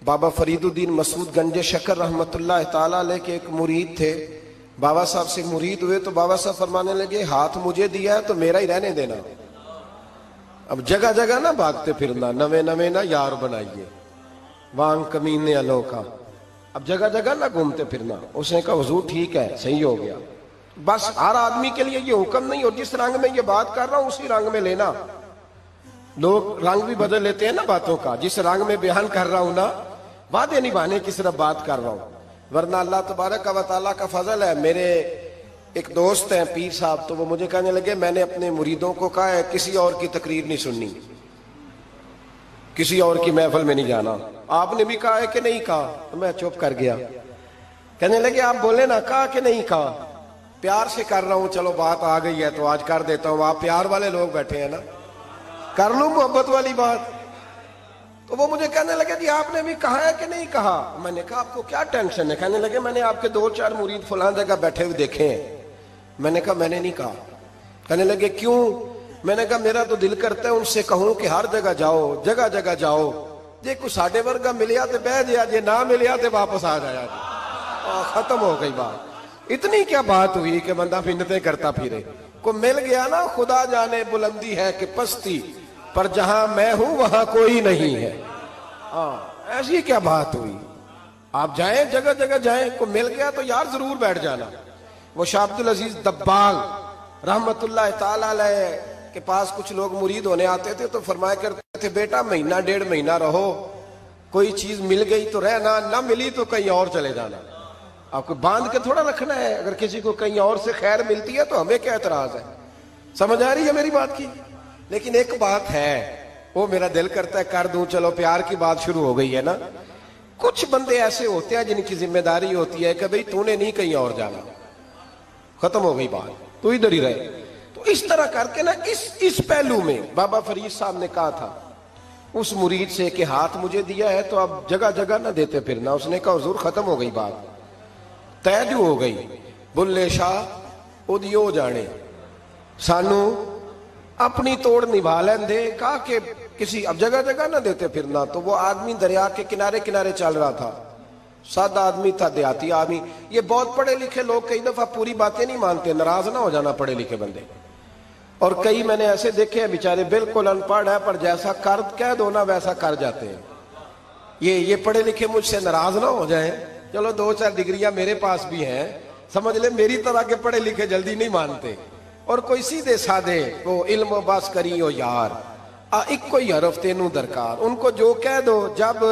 بابا فریدالدین مسعود گنج شکر رحمت اللہ تعالی علیہ کے ایک مرید تھے. بابا صاحب سے مرید ہوئے تو بابا صاحب فرمانے لگے ہاتھ مجھے دیا ہے تو میرا ہی رہنے دینا. اب جگہ جگہ نہ بھاگتے پھرنا, نوے نوے نہ یار بنائیے وانگ کمینے الو کا. اب جگہ جگہ نہ گھومتے پھرنا. اس نے کہا حضور ٹھیک ہے, صحیح ہو گیا. بس ہر آدمی کے لیے یہ حکم نہیں, اور جس رنگ میں یہ بات کر رہا ہوں اسی رنگ میں لینا. لوگ رنگ بھی بدل لیتے ہیں نا باتوں کا. جس رنگ میں بیان کر رہا ہوں نا, وعدے نبھانے کی صرف بات کر رہا ہوں, ورنہ اللہ تبارک و تعالیٰ کا فضل ہے. میرے ایک دوست ہیں پیر صاحب, تو وہ مجھے کہنے لگے میں نے اپنے مریدوں کو کہا ہے کسی اور کی تقریر نہیں سننی, کسی اور کی محفل میں نہیں جانا. آپ نے بھی کہا ہے کہ نہیں کہا؟ تو میں چپ کر گیا. کہنے لگے آپ بولے نا, کہا کہ نہیں کہا؟ پیار سے کر رہا ہوں, چلو بات آ گئی ہے تو آج کر دیتا ہوں. آپ پیار والے لوگ بیٹھے ہیں نا, کر لوں محبت والی بات. تو وہ مجھے کہنے لگے جی آپ نے بھی کہا ہے کہ نہیں کہا؟ میں نے کہا آپ کو کیا ٹینشن ہے؟ کہنے لگے میں نے آپ کے 2-4 مرید فلاں جگہ بیٹھے ہوئے دیکھے ہیں. میں نے کہا میں نے نہیں کہا. کہنے لگے کیوں؟ میں نے کہا میرا تو دل کرتا ہے ان سے کہوں کہ ہر جگہ جاؤ, جگہ جگہ جاؤ. جی کوئی ساڈے ورگا ملیا تو بہ جیا, جی نہ ملیا تو واپس آ جایا. ختم ہو گئی بات. اتنی کیا بات ہوئی کہ بندہ منتیں کرتا پھرے. کو مل گیا نا, خدا جانے بلندی ہے کہ پستی, پر جہاں میں ہوں وہاں کوئی نہیں ہے. ایسی کیا بات ہوئی؟ آپ جائیں, جگہ جگہ جائیں. کو مل گیا تو یار ضرور بیٹھ جانا. وہ شاہ عبدالعزیز دباغ رحمت اللہ تعالی علیہ کے پاس کچھ لوگ مرید ہونے آتے تھے تو فرمایا کرتے تھے بیٹا 1-1.5 مہینہ رہو, کوئی چیز مل گئی تو رہنا, نہ ملی تو کہیں اور چلے جانا. آپ کو باندھ کے تھوڑا رکھنا ہے. اگر کسی کو کہیں اور سے خیر ملتی ہے تو ہمیں کیا اعتراض ہے؟ سمجھ آ رہی ہے میری بات کی؟ لیکن ایک بات ہے, وہ میرا دل کرتا ہے کر دوں. چلو پیار کی بات شروع ہو گئی ہے نا. کچھ بندے ایسے ہوتے ہیں جن کی ذمہ داری ہوتی ہے کہ بھئی تو نے نہیں کہیں اور جانا, ختم ہو گئی بات, تو ادھر ہی رہے. تو اس طرح کر کے نا اس پہلو میں بابا فرید صاحب نے کہا تھا اس مرید سے کہ ہاتھ مجھے دیا ہے تو اب جگہ جگہ نہ دیتے پھرنا. اس نے کہا حضور ختم ہو گئی بات, طے جو ہو گئی. بلے شاہ ادیو جانے, سانو اپنی توڑ نبھا لین دے. کہا کہ کسی اب جگہ جگہ نہ دیتے پھرنا. تو وہ آدمی دریا کے کنارے کنارے چل رہا تھا, سادہ آدمی تھا, دیہاتی آدمی. یہ بہت پڑھے لکھے لوگ کئی دفعہ پوری باتیں نہیں مانتے, ناراض نہ ہو جانا پڑھے لکھے بندے. اور کئی میں نے ایسے دیکھے ہیں بیچارے بالکل ان پڑھ ہے پر جیسا کر کہہ دو نا ویسا کر جاتے ہیں. یہ پڑھے لکھے مجھ سے ناراض نہ ہو جائیں. چلو 2-4 ڈگریاں میرے پاس بھی ہیں, سمجھ لے میری طرح کے پڑھے لکھے جلدی نہیں مانتے. اور کوئی سیدھے سادے وہ علم و باس کری ہو یار, ایک کوئی حرف تینوں درکار. ان کو جو کہہ دو جب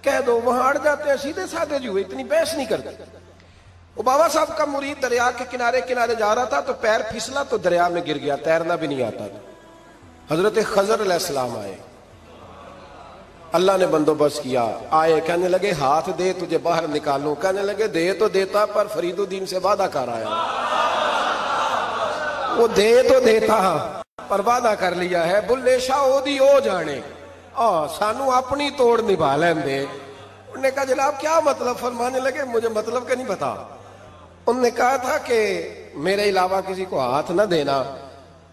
کہہ دو وہاں اڑ جاتے ہیں, سیدھے سادے جو اتنی بحث نہیں کرتے. وہ بابا صاحب کا مرید دریا کے کنارے کنارے جا رہا تھا تو پیر پھسلا تو دریا میں گر گیا, تیرنا بھی نہیں آتا تھا. حضرت خضر علیہ السلام آئے, اللہ نے بندوبست کیا. آئے, کہنے لگے ہاتھ دے تجھے باہر نکالوں. کہنے لگے دے تو دیتا پر فریدالدین سے وعدہ کر آیا. وہ دے تو دیتا پر وعدہ کر لیا ہے. بلے شاہ اودی او جانے, سانو اپنی توڑ نبھا لین دے. انہوں نے کہا جناب کیا مطلب؟ فرمانے لگے مجھے مطلب کا نہیں پتا. انہوں نے کہا تھا کہ میرے علاوہ کسی کو ہاتھ نہ دینا.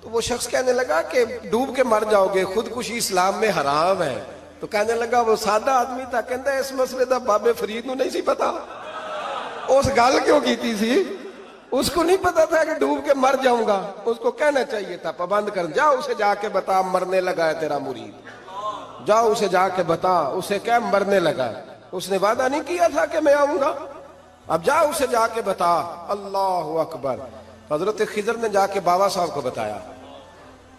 تو وہ شخص کہنے لگا کہ ڈوب کے مر جاؤ گے, خودکشی اسلام میں حرام ہے. تو کہنے لگا وہ سادہ آدمی تھا, کہندا اس مسئلے دا بابے فرید نو نہیں سی پتا. اس گل کیوں کیتی سی؟ اس کو نہیں پتا تھا کہ ڈوب کے مر جاؤں گا. اس کو کہنا چاہیے تھا پابند کر, جا اسے جا کے بتا مرنے لگا ہے تیرا مرید. جاؤ اسے جا کے بتا, اسے کیا مرنے لگا ہے. اس نے وعدہ نہیں کیا تھا کہ میں آؤں گا. اب جا اسے جا کے بتا. اللہ اکبر. حضرت خضر نے جا کے بابا صاحب کو بتایا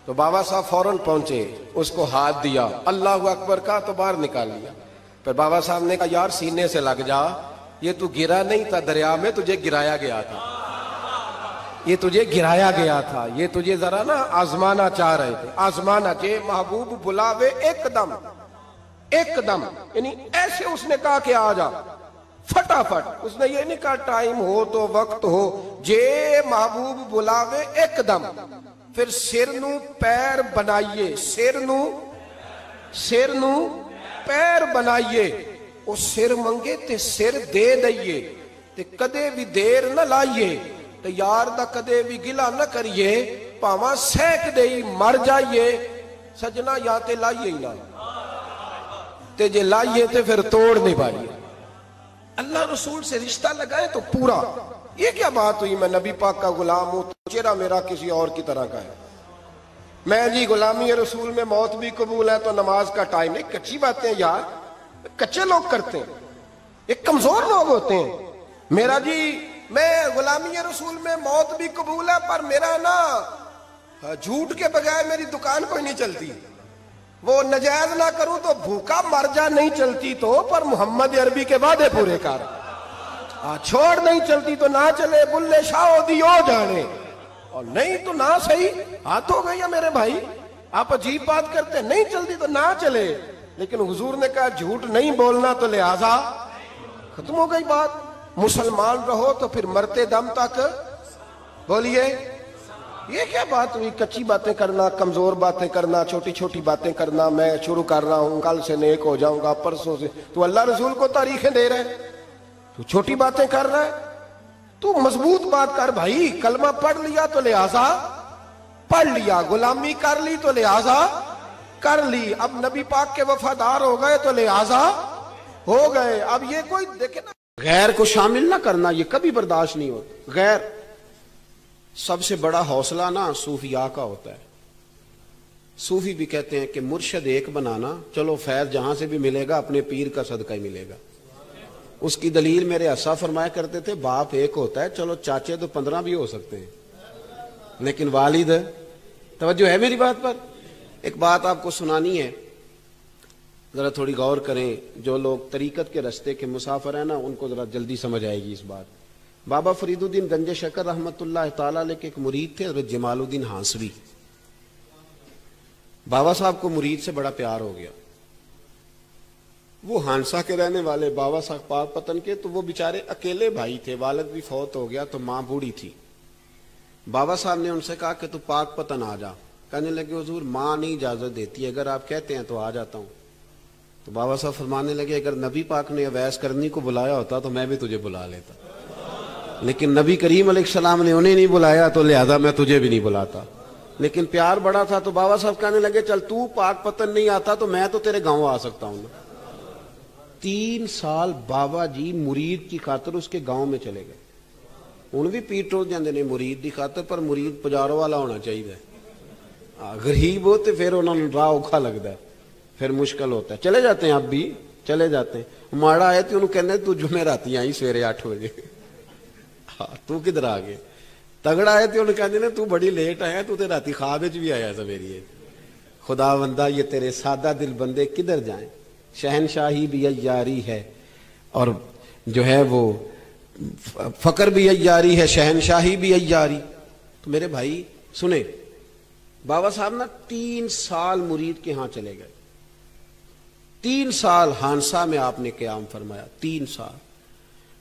تو بابا صاحب فوراً پہنچے, اس کو ہاتھ دیا, اللہ اکبر کہا تو باہر نکال لیا. پھر بابا صاحب نے کہا یار سینے سے لگ جا, یہ تو گرا نہیں تھا دریا میں, تجھے گرایا گیا تھا. یہ تجھے گرایا گیا تھا, یہ تجھے ذرا نا آزمانا چاہ رہے تھے. آزمانا چاہے محبوب بلاوے ایک دم, ایک دم, یعنی ایسے اس نے کہا کہ آ جا فٹافٹ. اس نے یہ نہیں کہا ٹائم ہو تو وقت ہو, جے محبوب بلاوے ایک دم. پھر سر نو پیر بنائیے, سر نو پیر بنائیے. وہ سر منگے تے سر دے دئیے, تے کدے بھی دیر نہ لائیے, تے یار دا کدے بھی گلا نہ کریے, پاواں سینک دئی مر جائیے. سجنا یا تے لائیے ہی نہ, تے جے لائیے تے پھر توڑ نہیں پائیے. اللہ رسول سے رشتہ لگائے تو پورا. یہ کیا بات ہوئی میں نبی پاک کا غلام ہوں تو چہرہ میرا کسی اور کی طرح کا ہے. میں جی غلامی رسول میں موت بھی قبول ہے تو نماز کا ٹائم نہیں. کچی باتیں یار کچے لوگ کرتے ہیں, ایک کمزور لوگ ہوتے ہیں. میرا جی میں غلامی رسول میں موت بھی قبول ہے پر میرا نا جھوٹ کے بغیر میری دکان کوئی نہیں چلتی. وہ نجائز نہ کروں تو بھوکا مر جا نہیں چلتی تو, پر محمد عربی کے وعدے پورے کر. چھوڑ نہیں چلتی تو نہ چلے, بلے شاہ دیو جانے, اور نہیں تو نہ صحیح. ہاتھ ہو گئی میرے بھائی, آپ عجیب بات کرتے, نہیں چلتی تو نہ چلے. لیکن حضور نے کہا جھوٹ نہیں بولنا تو لہذا ختم ہو گئی بات. مسلمان رہو تو پھر مرتے دم تک بولیے. یہ کیا بات ہوئی کچی باتیں کرنا, کمزور باتیں کرنا, چھوٹی چھوٹی باتیں کرنا. میں شروع کر رہا ہوں, کل سے نیک ہو جاؤں گا, پرسوں سے. تو اللہ رسول کو تاریخیں دے رہے, تو چھوٹی باتیں کر رہا ہے. تو مضبوط بات کر بھائی. کلمہ پڑھ لیا تو لہذا پڑھ لیا, غلامی کر لی تو لہذا کر لی. اب نبی پاک کے وفادار ہو گئے تو لہذا ہو گئے. اب یہ کوئی دیکھے نا, غیر کو شامل نہ کرنا یہ کبھی برداشت نہیں ہوتا. غیر سب سے بڑا حوصلہ نا صوفیاء کا ہوتا ہے. صوفی بھی کہتے ہیں کہ مرشد ایک بنانا, چلو فیض جہاں سے بھی ملے گا اپنے پیر کا صدقہ ہی ملے گا. اس کی دلیل میرے اسا فرمایا کرتے تھے, باپ ایک ہوتا ہے, چلو چاچے تو 15 بھی ہو سکتے ہیں, لیکن والد. توجہ ہے میری بات پر؟ ایک بات آپ کو سنانی ہے, ذرا تھوڑی غور کریں. جو لوگ طریقت کے رستے کے مسافر ہیں نا ان کو ذرا جلدی سمجھ آئے گی اس بات. بابا فرید الدین گنج شکر رحمت اللہ تعالی علیہ کے ایک مرید تھے حضرت جمال الدین ہانسوی. بابا صاحب کو مرید سے بڑا پیار ہو گیا. وہ ہانسا کے رہنے والے بابا صاحب پاک پتن کے, تو وہ بیچارے اکیلے بھائی تھے, والد بھی فوت ہو گیا تو ماں بوڑھی تھی. بابا صاحب نے ان سے کہا کہ تو پاک پتن آ جا. کہنے لگے حضور ماں نہیں اجازت دیتی, اگر آپ کہتے ہیں تو آ جاتا ہوں. تو بابا صاحب فرمانے لگے اگر نبی پاک نے اویس کرنی کو بلایا ہوتا تو میں بھی تجھے بلا لیتا, لیکن نبی کریم علیہ السلام نے انہیں نہیں بلایا تو لہذا میں تجھے بھی نہیں بلاتا. لیکن پیار بڑا تھا تو بابا صاحب کہنے لگے چل تو پاک پتن نہیں آتا تو میں تو تیرے گاؤں آ سکتا ہوں. 3 سال بابا جی مرید کی خاطر اس کے گاؤں میں چلے گئے. ہوں بھی پیٹ رو جاندے نے مرید کی خاطر, پر مرید پجارو والا ہونا چاہیے. غریب ہو تو پھر انہوں نے راہ اوکھا لگتا ہے, پھر مشکل ہوتا ہے. چلے جاتے ہیں اب بھی چلے جاتے ہیں. ماڑا آئے تو انہوں کہنے تو جمعے راتی آئی سویرے 8 بجے, تو کدھر آ گئے. تگڑا آئے تو انہوں کہنے تو بڑی لیٹ آیا, تو راتی خواب بھی آیا سویری. خدا بندہ یہ تیرے سادہ دل بندے کدھر جائیں. شہنشاہی بھی عیاری ہے اور جو ہے وہ فقر بھی عیاری ہے, شہنشاہی بھی عیاری. تو میرے بھائی سنیں, بابا صاحب نا 3 سال مرید کے ہاں چلے گئے. 3 سال ہانسا میں آپ نے قیام فرمایا. 3 سال.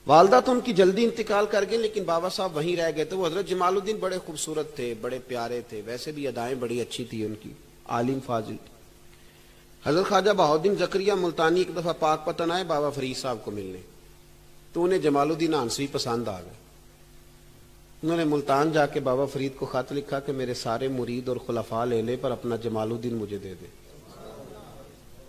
والدہ تو ان کی جلدی انتقال کر گئے لیکن بابا صاحب وہیں رہ گئے تھے. وہ حضرت جمال الدین بڑے خوبصورت تھے, بڑے پیارے تھے, ویسے بھی ادائیں بڑی اچھی تھی ان کی, عالم فاضل. حضرت خواجہ بہاؤالدین زکریا ملتانی ایک دفعہ پاک پتن آئے بابا فرید صاحب کو ملنے, تو انہیں جمال الدین ہانسوی پسند آ گئے. انہوں نے ملتان جا کے بابا فرید کو خط لکھا کہ میرے سارے مرید اور خلفاء لے لے پر اپنا جمال الدین مجھے دے دے.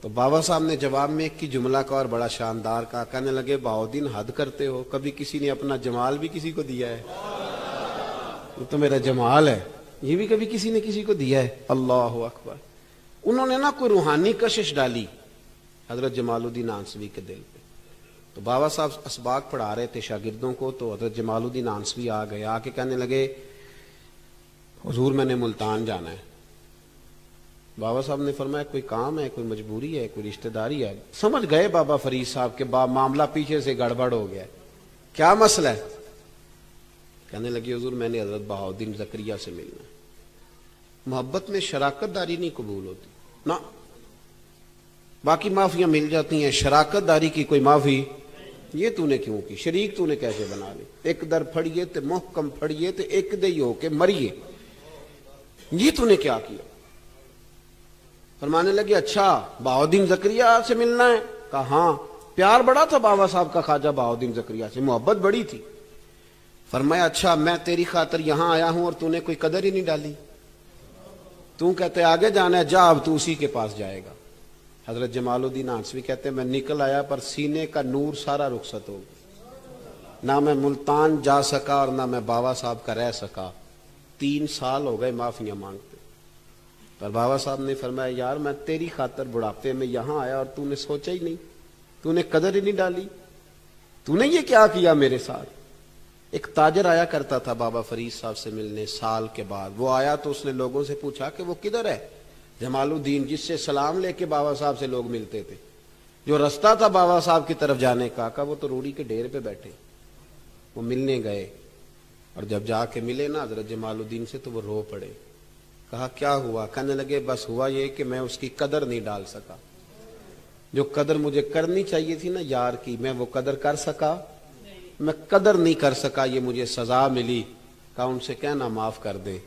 تو بابا صاحب نے جواب میں ایک کی جملہ کا اور بڑا شاندار کہا. کہنے لگے بہاؤالدین حد کرتے ہو, کبھی کسی نے اپنا جمال بھی کسی کو دیا ہے؟ یہ تو میرا جمال ہے, یہ بھی کبھی کسی نے کسی کو دیا ہے؟ اللہ اکبر. انہوں نے نا کوئی روحانی کشش ڈالی حضرت جمال الدین ہانسوی کے دل پہ. تو بابا صاحب اسباق پڑھا رہے تھے شاگردوں کو, تو حضرت جمال الدین ہانسوی آ گئے. آ کے کہنے لگے حضور میں نے ملتان جانا ہے. بابا صاحب نے فرمایا کوئی کام ہے, کوئی مجبوری ہے, کوئی رشتہ داری ہے؟ سمجھ گئے بابا فرید صاحب کے معاملہ پیچھے سے گڑبڑ ہو گیا. کیا مسئلہ ہے؟ کہنے لگے حضور میں نے حضرت بہاؤالدین زکریا سے ملنا ہے. محبت میں شراکت داری نہیں قبول ہوتی نا, باقی معافیاں مل جاتی ہیں, شراکت داری کی کوئی معافی. یہ تو نے کیوں کی؟ شریک تو نے کیسے بنا لی؟ ایک در پھڑیے تے محکم پھڑیے تے ایک دئی ہو کے مریے, یہ تو نے کیا کیا؟ فرمانے لگے اچھا بہاؤالدین زکریا سے ملنا ہے؟ کہا ہاں. پیار بڑا تھا بابا صاحب کا خواجہ بہاؤالدین زکریا سے, محبت بڑی تھی. فرمایا اچھا میں تیری خاطر یہاں آیا ہوں اور تو نے کوئی قدر ہی نہیں ڈالی. تو کہتے آگے جانا ہے, جا اب تو اسی کے پاس جائے گا. حضرت جمال الدین آنسوی کہتے ہیں میں نکل آیا پر سینے کا نور سارا رخصت ہو گیا، نہ میں ملتان جا سکا اور نہ میں بابا صاحب کا رہ سکا، 3 سال ہو گئے معافیاں مانگتے، پر بابا صاحب نے فرمایا یار میں تیری خاطر بڑھاپے میں یہاں آیا اور تو نے سوچا ہی نہیں، تو نے قدر ہی نہیں ڈالی، تو نے یہ کیا کیا میرے ساتھ۔ ایک تاجر آیا کرتا تھا بابا فرید صاحب سے ملنے سال کے بعد، وہ آیا تو اس نے لوگوں سے پوچھا کہ وہ کدھر ہے جمال الدین جس سے سلام لے کے بابا صاحب سے لوگ ملتے تھے، جو رستہ تھا بابا صاحب کی طرف جانے کا، کہا وہ تو روڑی کے ڈھیر پہ بیٹھے۔ وہ ملنے گئے اور جب جا کے ملے نا حضرت جمال الدین سے تو وہ رو پڑے، کہا کیا ہوا؟ کہنے لگے بس ہوا یہ کہ میں اس کی قدر نہیں ڈال سکا، جو قدر مجھے کرنی چاہیے تھی نا یار کی، میں وہ قدر کر سکا، میں قدر نہیں کر سکا، یہ مجھے سزا ملی۔ کہا ان سے کہنا معاف کر دے۔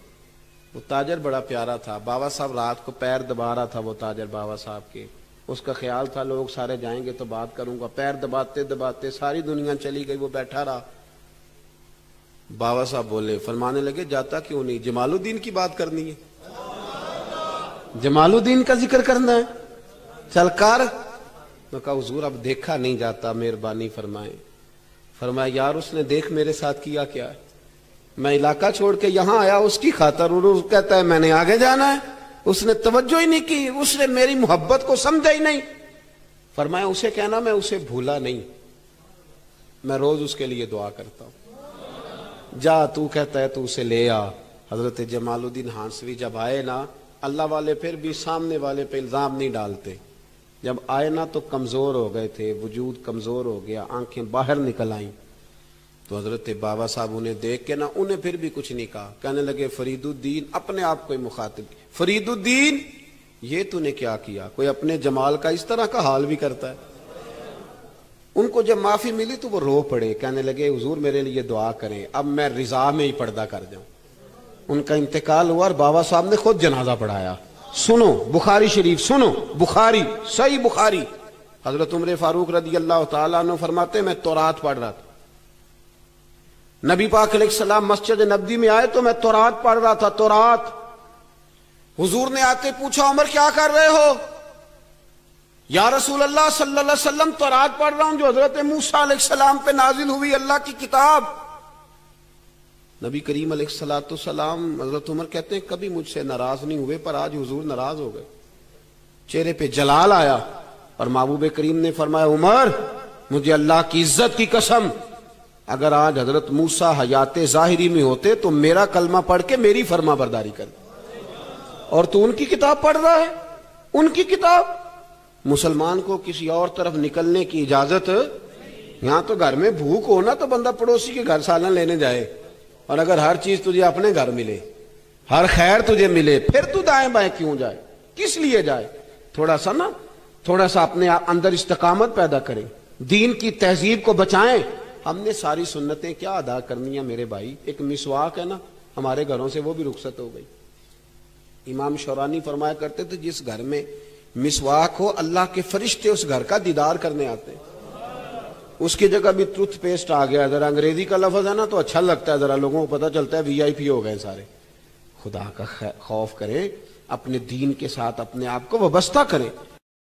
وہ تاجر بڑا پیارا تھا، بابا صاحب رات کو پیر دبا رہا تھا، وہ تاجر بابا صاحب کے، اس کا خیال تھا لوگ سارے جائیں گے تو بات کروں گا، پیر دباتے دباتے ساری دنیا چلی گئی، وہ بیٹھا رہا۔ بابا صاحب بولے، فرمانے لگے جاتا کیوں نہیں؟ جمال الدین کی بات کرنی ہے، جمال الدین کا ذکر کرنا ہے، چل کر۔ میں کہا حضور اب دیکھا نہیں جاتا، مہربانی فرمائیں۔ فرمایا یار اس نے دیکھ میرے ساتھ کیا کیا ہے، میں علاقہ چھوڑ کے یہاں آیا اس کی خاطر، اور کہتا ہے میں نے آگے جانا ہے، اس نے توجہ ہی نہیں کی، اس نے میری محبت کو سمجھا ہی نہیں۔ فرمایا اسے کہنا میں اسے بھولا نہیں، میں روز اس کے لیے دعا کرتا ہوں، جا تو کہتا ہے تو اسے لے آ۔ حضرت جمال الدین ہانسوی جب آئے نا، اللہ والے پھر بھی سامنے والے پہ الزام نہیں ڈالتے، جب آئے نا تو کمزور ہو گئے تھے، وجود کمزور ہو گیا، آنکھیں باہر نکل آئیں، تو حضرت بابا صاحب انہیں دیکھ کے نا انہیں پھر بھی کچھ نہیں کہا، کہنے لگے فرید الدین، اپنے آپ کو ہی مخاطب، فرید الدین یہ تو نے کیا کیا؟ کوئی اپنے جمال کا اس طرح کا حال بھی کرتا ہے؟ ان کو جب معافی ملی تو وہ رو پڑے، کہنے لگے حضور میرے لیے دعا کریں، اب میں رضا میں ہی پردہ کر جاؤں۔ ان کا انتقال ہوا اور بابا صاحب نے خود جنازہ پڑھایا۔ سنو بخاری شریف، سنو بخاری، صحیح بخاری، حضرت عمر فاروق رضی اللہ تعالیٰ عنہ فرماتے میں تورات پڑھ رہا تھا، نبی پاک علیہ السلام مسجد نبوی میں آئے تو میں تورات پڑھ رہا تھا، تورات۔ حضور نے آتے پوچھا عمر کیا کر رہے ہو؟ یا رسول اللہ صلی اللہ علیہ وسلم تورات پڑھ رہا ہوں جو حضرت موسیٰ علیہ السلام پہ نازل ہوئی، اللہ کی کتاب۔ نبی کریم علیہ السلام، حضرت عمر کہتے ہیں کبھی مجھ سے ناراض نہیں ہوئے، پر آج حضور ناراض ہو گئے، چہرے پہ جلال آیا، اور محبوب کریم نے فرمایا عمر مجھے اللہ کی عزت کی قسم، اگر آج حضرت موسیٰ حیات ظاہری میں ہوتے تو میرا کلمہ پڑھ کے میری فرما برداری کر، اور تو ان کی کتاب پڑھ رہا ہے، ان کی کتاب۔ مسلمان کو کسی اور طرف نکلنے کی اجازت، یہاں تو گھر میں بھوک ہو نا تو بندہ پڑوسی کے گھر سالن لینے جائے، اور اگر ہر چیز تجھے اپنے گھر ملے، ہر خیر تجھے ملے، پھر تو دائیں بائیں کیوں جائے؟ کس لیے جائے؟ تھوڑا سا اپنے اندر استقامت پیدا کریں، دین کی تہذیب کو بچائیں۔ ہم نے ساری سنتیں کیا ادا کرنی ہیں میرے بھائی؟ ایک مسواک ہے نا ہمارے گھروں سے، وہ بھی رخصت ہو گئی۔ امام شورانی فرمایا کرتے تھے جس گھر میں مسواک ہو اللہ کے فرشتے اس گھر کا دیدار کرنے آتے ہیں۔ اس کی جگہ بھی ٹوتھ پیسٹ آ گیا، ذرا انگریزی کا لفظ ہے نا تو اچھا لگتا ہے، ذرا لوگوں کو پتہ چلتا ہے وی آئی پی ہو گئے سارے۔ خدا کا خوف کریں، اپنے دین کے ساتھ اپنے آپ کو وابستہ کریں۔